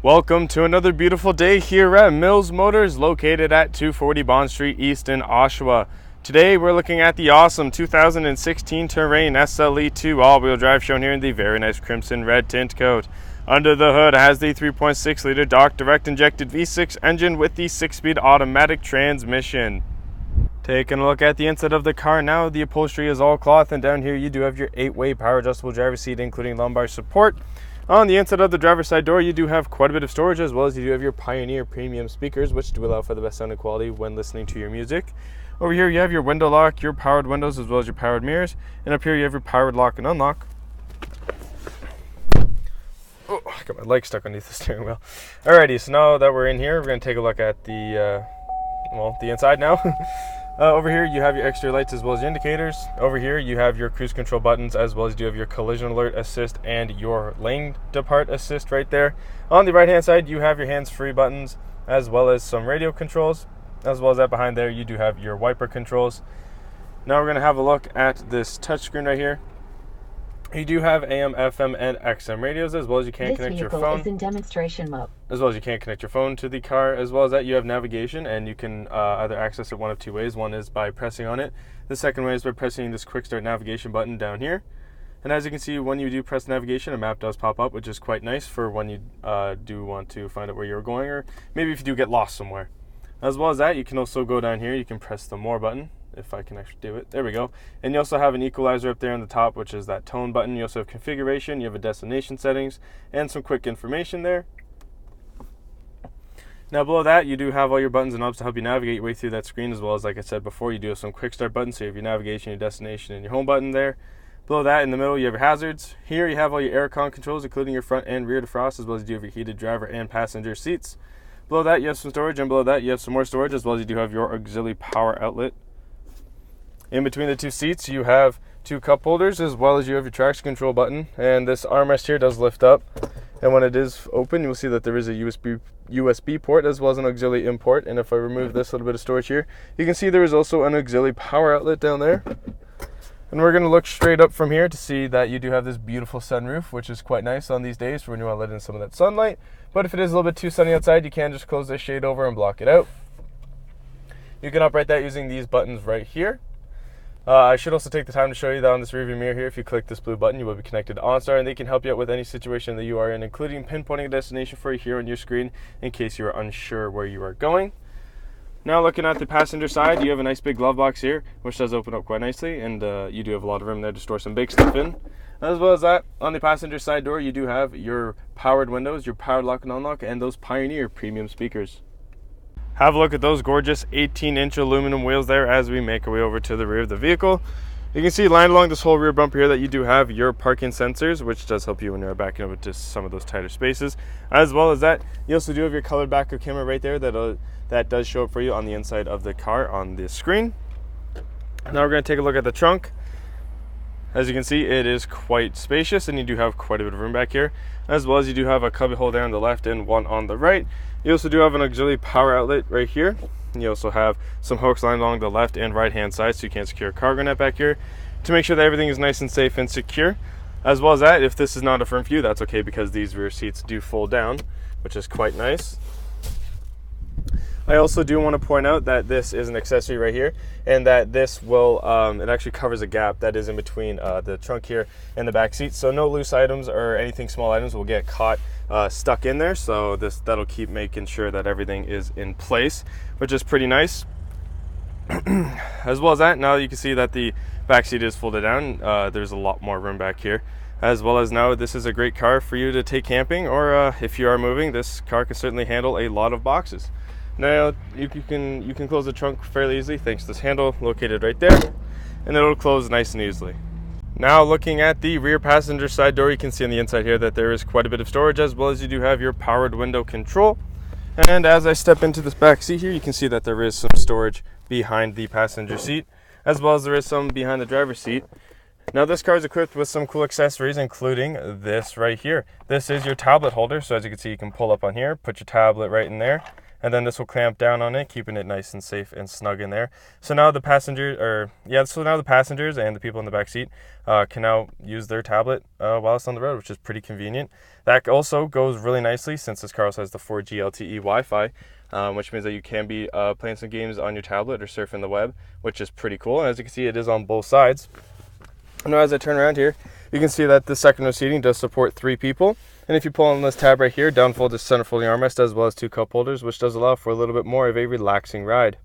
Welcome to another beautiful day here at Mills Motors, located at 240 Bond Street East in Oshawa. Today we're looking at the awesome 2016 Terrain SLE all-wheel drive, shown here in the very nice crimson red tint coat. Under the hood has the 3.6 liter dark direct injected V6 engine with the 6-speed automatic transmission. Taking a look at the inside of the car now, the upholstery is all cloth, and down here you do have your 8-way power adjustable driver's seat, including lumbar support. On the inside of the driver's side door, you do have quite a bit of storage, as well as you do have your Pioneer premium speakers, which do allow for the best sound and quality when listening to your music. Over here you have your window lock, your powered windows, as well as your powered mirrors, and up here you have your powered lock and unlock. Oh, I got my leg stuck underneath the steering wheel. Alrighty, so now that we're in here, we're going to take a look at the inside now. Over here you have your exterior lights as well as your indicators. Over here you have your cruise control buttons, as well as you have your collision alert assist and your lane depart assist right there. On the right hand side you have your hands-free buttons, as well as some radio controls, as well as that behind there you do have your wiper controls. Now we're going to have a look at this touchscreen right here. You do have AM, FM, and XM radios, as well as you can connect your phone. This vehicle is in demonstration mode. As well as you can connect your phone to the car. As well as that, you have navigation, and you can either access it one of two ways. One is by pressing on it. The second way is by pressing this quick start navigation button down here. And as you can see, when you do press navigation, a map does pop up, which is quite nice for when you do want to find out where you're going, or maybe if you do get lost somewhere. As well as that, you can also go down here. You can press the more button, if I can actually do it. There we go. And you also have an equalizer up there on the top, which is that tone button. You also have configuration, you have a destination settings, and some quick information there. Now below that, you do have all your buttons and knobs to help you navigate your way through that screen, as well as, like I said before, you do have some quick start buttons, so you have your navigation, your destination, and your home button there. Below that, in the middle, you have your hazards. Here you have all your air con controls, including your front and rear defrost, as well as you do have your heated driver and passenger seats. Below that, you have some storage, and below that, you have some more storage, as well as you do have your auxiliary power outlet. In between the two seats, you have two cup holders, as well as you have your traction control button. And this armrest here does lift up. And when it is open, you'll see that there is a USB port, as well as an auxiliary in port. And if I remove this little bit of storage here, you can see there is also an auxiliary power outlet down there. And we're going to look straight up from here to see that you do have this beautiful sunroof, which is quite nice on these days for when you want to let in some of that sunlight. But if it is a little bit too sunny outside, you can just close this shade over and block it out. You can operate that using these buttons right here. I should also take the time to show you that on this rearview mirror here, if you click this blue button, you will be connected to OnStar, and they can help you out with any situation that you are in, including pinpointing a destination for you here on your screen in case you are unsure where you are going. Now looking at the passenger side, you have a nice big glove box here, which does open up quite nicely, and you do have a lot of room there to store some big stuff in. As well as that, on the passenger side door, you do have your powered windows, your powered lock and unlock, and those Pioneer premium speakers. Have a look at those gorgeous 18-inch aluminum wheels there as we make our way over to the rear of the vehicle. You can see lined along this whole rear bumper here that you do have your parking sensors, which does help you when you're backing up into some of those tighter spaces. As well as that, you also do have your colored backup camera right there that does show up for you on the inside of the car on the screen. Now we're going to take a look at the trunk. As you can see, it is quite spacious, and you do have quite a bit of room back here, as well as you do have a cubby hole there on the left and one on the right. You also do have an auxiliary power outlet right here. You also have some hooks lined along the left and right hand side, so you can secure a cargo net back here to make sure that everything is nice and safe and secure. As well as that, if this is not a front view, that's okay, because these rear seats do fold down, which is quite nice. I also do want to point out that this is an accessory right here, and that this will, it actually covers a gap that is in between the trunk here and the back seat, so no loose items or anything small items will get caught stuck in there. So that'll keep making sure that everything is in place, which is pretty nice. As well as that, now you can see that the back seat is folded down. There's a lot more room back here. As well as now, this is a great car for you to take camping, or if you are moving, this car can certainly handle a lot of boxes. Now you can close the trunk fairly easily thanks to this handle located right there, and it'll close nice and easily. Now looking at the rear passenger side door, you can see on the inside here that there is quite a bit of storage, as well as you do have your powered window control. And as I step into this back seat here, you can see that there is some storage behind the passenger seat, as well as there is some behind the driver's seat. Now this car is equipped with some cool accessories, including this right here. This is your tablet holder, so as you can see, you can pull up on here, put your tablet right in there, and then this will clamp down on it, keeping it nice and safe and snug in there. So now the passengers and the people in the back seat can now use their tablet while it's on the road, which is pretty convenient. That also goes really nicely since this car also has the 4G LTE Wi-Fi, which means that you can be playing some games on your tablet or surfing the web, which is pretty cool. And as you can see, it is on both sides. Now as I turn around here, you can see that the second row seating does support 3 people. And if you pull on this tab right here, downfold is center folding armrest as well as 2 cup holders, which does allow for a little bit more of a relaxing ride.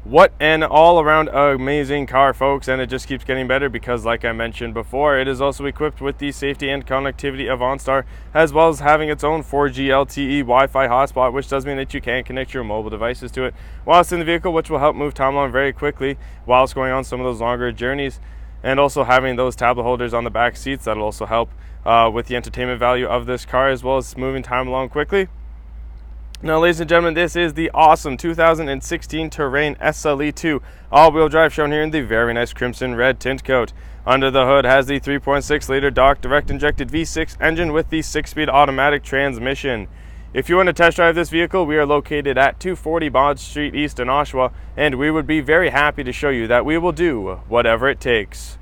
What an all-around amazing car, folks, and it just keeps getting better because, like I mentioned before, it is also equipped with the safety and connectivity of OnStar, as well as having its own 4G LTE Wi-Fi hotspot, which does mean that you can connect your mobile devices to it while it's in the vehicle, which will help move time along very quickly while it's going on some of those longer journeys. And also having those tablet holders on the back seats, that'll also help with the entertainment value of this car, as well as moving time along quickly. Now, ladies and gentlemen, this is the awesome 2016 Terrain SLE 2 all-wheel drive, shown here in the very nice crimson red tint coat. Under the hood has the 3.6 liter Doc direct injected V6 engine with the 6-speed automatic transmission. If you want to test drive this vehicle, we are located at 240 Bond Street East in Oshawa, and we would be very happy to show you that we will do whatever it takes.